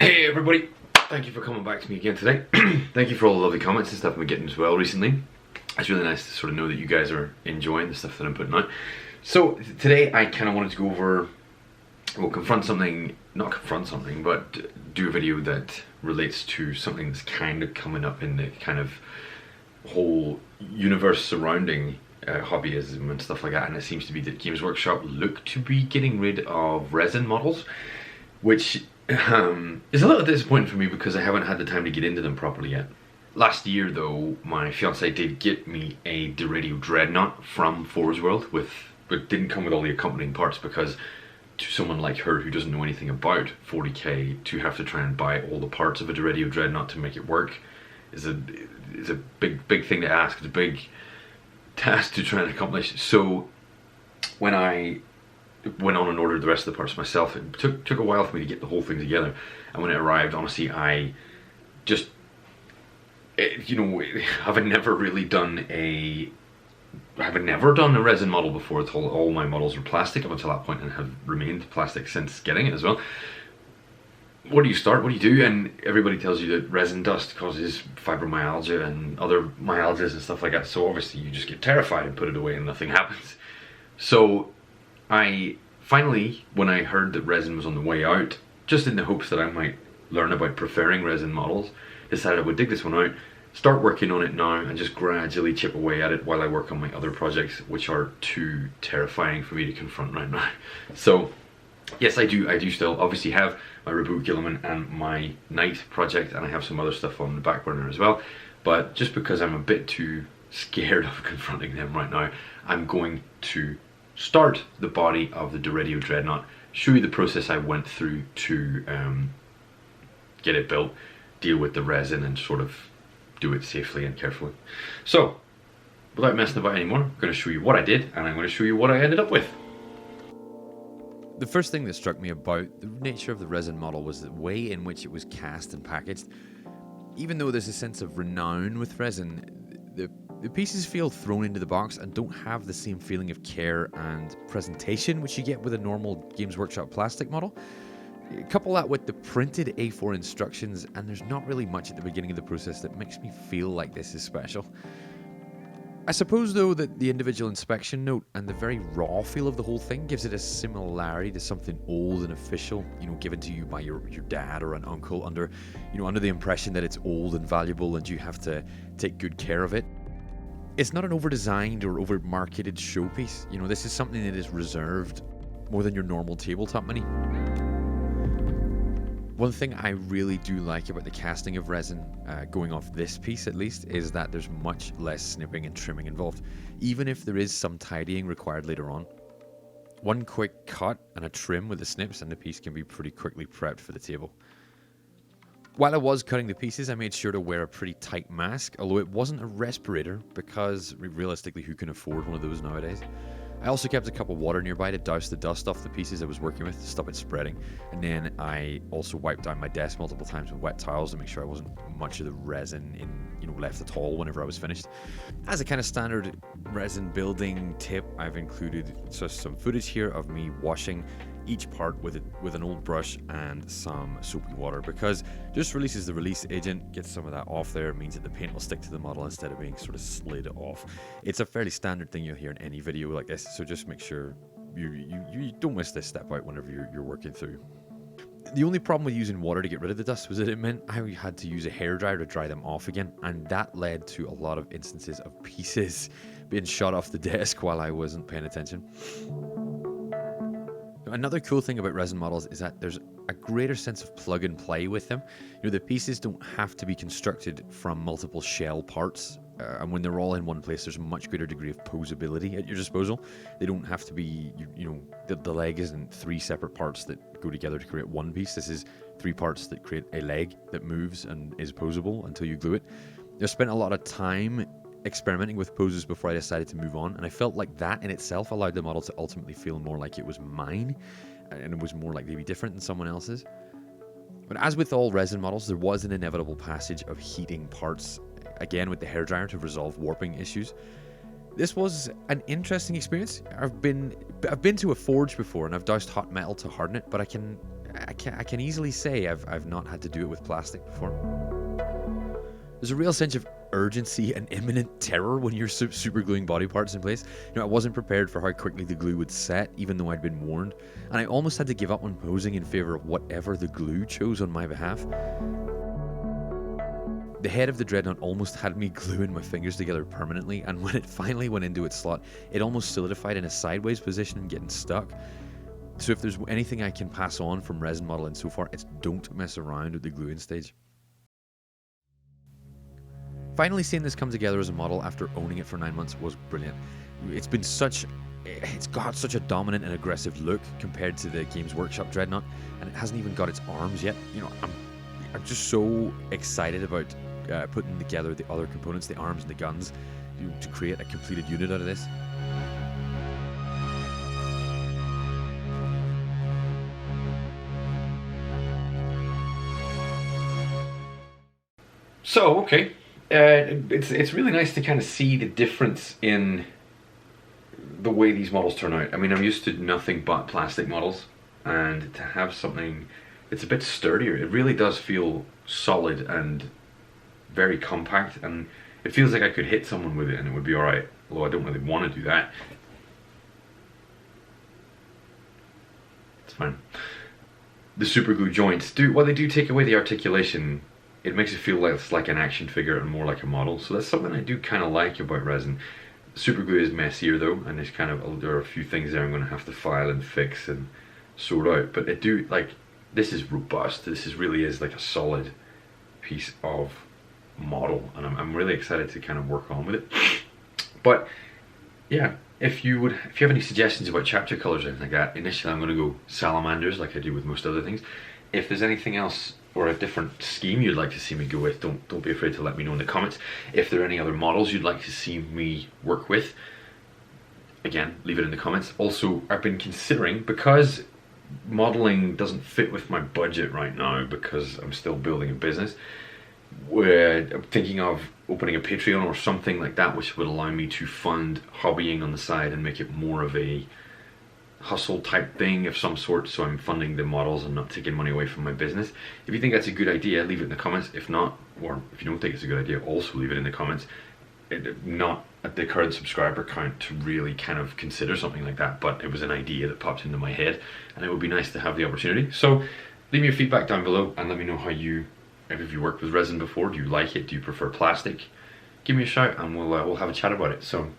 Hey everybody, thank you for coming back to me again today. Thank you for all the lovely comments and stuff I've been getting as well recently. It's really nice to sort of know that you guys are enjoying the stuff that I'm putting out. So today I kind of wanted to go over, well, not confront something, but do a video that relates to something that's kind of coming up in the kind of whole universe surrounding hobbyism and stuff like that. And it seems to be that Games Workshop look to be getting rid of resin models, which is a little disappointing for me because I haven't had the time to get into them properly yet. Last year though, my fiance did get me a Deredeo Dreadnought from ForgeWorld, but didn't come with all the accompanying parts, because to someone like her who doesn't know anything about 40k, to have to try and buy all the parts of a Deredeo Dreadnought to make it work is a big thing to ask. It's a big task to try and accomplish. So when I went on and ordered the rest of the parts myself, it took a while for me to get the whole thing together, and when it arrived, honestly, I just, I've never done a resin model before. All my models were plastic up until that point and have remained plastic since getting it as well. Where do you start? What do you do? And everybody tells you that resin dust causes fibromyalgia and other myalgias and stuff like that, so obviously you just get terrified and put it away and nothing happens. So I finally, when I heard that resin was on the way out, just in the hopes that I might learn about preferring resin models, decided I would dig this one out, start working on it now, and just gradually chip away at it while I work on my other projects, which are too terrifying for me to confront right now. So yes, I do still obviously have my robotgorillaman and my Knight project, and I have some other stuff on the back burner as well, but just because I'm a bit too scared of confronting them right now, I'm going to start the body of the Deredeo Dreadnought, show you the process I went through to get it built, deal with the resin, and sort of do it safely and carefully. So without messing about anymore, I'm going to show you what I did, and I'm going to show you what I ended up with. The first thing that struck me about the nature of the resin model was the way in which it was cast and packaged. Even though there's a sense of renown with resin, the pieces feel thrown into the box and don't have the same feeling of care and presentation which you get with a normal Games Workshop plastic model. Couple that with the printed A4 instructions, and there's not really much at the beginning of the process that makes me feel like this is special. I suppose though that the individual inspection note and the very raw feel of the whole thing gives it a similarity to something old and official, given to you by your dad or an uncle under the impression that it's old and valuable and you have to take good care of it. It's not an over-designed or over-marketed showpiece. This is something that is reserved more than your normal tabletop mini. One thing I really do like about the casting of resin, going off this piece at least, is that there's much less snipping and trimming involved, even if there is some tidying required later on. One quick cut and a trim with the snips and the piece can be pretty quickly prepped for the table. While I was cutting the pieces, I made sure to wear a pretty tight mask, although it wasn't a respirator, because realistically, who can afford one of those nowadays? I also kept a cup of water nearby to douse the dust off the pieces I was working with to stop it spreading, and then I also wiped down my desk multiple times with wet towels to make sure I wasn't much of the resin left at all whenever I was finished. As a kind of standard resin building tip, I've included just some footage here of me washing each part with an old brush and some soapy water, because just releases the release agent, gets some of that off there, means that the paint will stick to the model instead of being sort of slid off. It's a fairly standard thing you'll hear in any video like this, so just make sure you don't miss this step out whenever you're working through. The only problem with using water to get rid of the dust was that it meant I had to use a hairdryer to dry them off again, and that led to a lot of instances of pieces being shot off the desk while I wasn't paying attention. Another cool thing about resin models is that there's a greater sense of plug and play with them. The pieces don't have to be constructed from multiple shell parts, and when they're all in one place, there's a much greater degree of posability at your disposal. They don't have to be, the leg isn't three separate parts that go together to create one piece. This is three parts that create a leg that moves and is posable until you glue it. I spent a lot of time experimenting with poses before I decided to move on, and I felt like that in itself allowed the model to ultimately feel more like it was mine, and it was more likely to be different than someone else's. But as with all resin models, there was an inevitable passage of heating parts, again with the hairdryer, to resolve warping issues. This was an interesting experience. I've been to a forge before and I've doused hot metal to harden it, but I can I can easily say I've not had to do it with plastic before. There's a real sense of urgency and imminent terror when you're super gluing body parts in place. I wasn't prepared for how quickly the glue would set, even though I'd been warned, and I almost had to give up on posing in favor of whatever the glue chose on my behalf. The head of the Dreadnought almost had me gluing my fingers together permanently, and when it finally went into its slot, it almost solidified in a sideways position, getting stuck. So if there's anything I can pass on from resin modeling so far, it's don't mess around with the gluing stage. Finally seeing this come together as a model after owning it for 9 months was brilliant. It's got such a dominant and aggressive look compared to the Games Workshop Dreadnought, and it hasn't even got its arms yet. I'm just so excited about putting together the other components, the arms and the guns, to create a completed unit out of this. So, okay, it's really nice to kind of see the difference in the way these models turn out. I mean, I'm used to nothing but plastic models, and to have something that's a bit sturdier, it really does feel solid and very compact, and it feels like I could hit someone with it and it would be alright, although I don't really want to do that. It's fine. The super glue joints while they do take away the articulation, it makes it feel less like an action figure and more like a model. So that's something I do kind of like about resin. Super glue is messier though, and there are a few things there I'm going to have to file and fix and sort out. But this is robust. This really is like a solid piece of model, and I'm really excited to kind of work on with it. But yeah, if you have any suggestions about chapter colors or anything like that, initially I'm going to go salamanders like I do with most other things. If there's anything else or a different scheme you'd like to see me go with, don't be afraid to let me know in the comments. If there are any other models you'd like to see me work with, again, leave it in the comments. Also, I've been considering, because modeling doesn't fit with my budget right now because I'm still building a business, I'm thinking of opening a Patreon or something like that, which would allow me to fund hobbying on the side and make it more of a hustle type thing of some sort, so I'm funding the models and not taking money away from my business. If you think that's a good idea, leave it in the comments. If not, or if you don't think it's a good idea, also leave it in the comments. Not at the current subscriber count to really kind of consider something like that, but it was an idea that popped into my head, and it would be nice to have the opportunity. So leave me your feedback down below and let me know if you worked with resin before. Do you like it? Do you prefer plastic? Give me a shout and we'll have a chat about it. So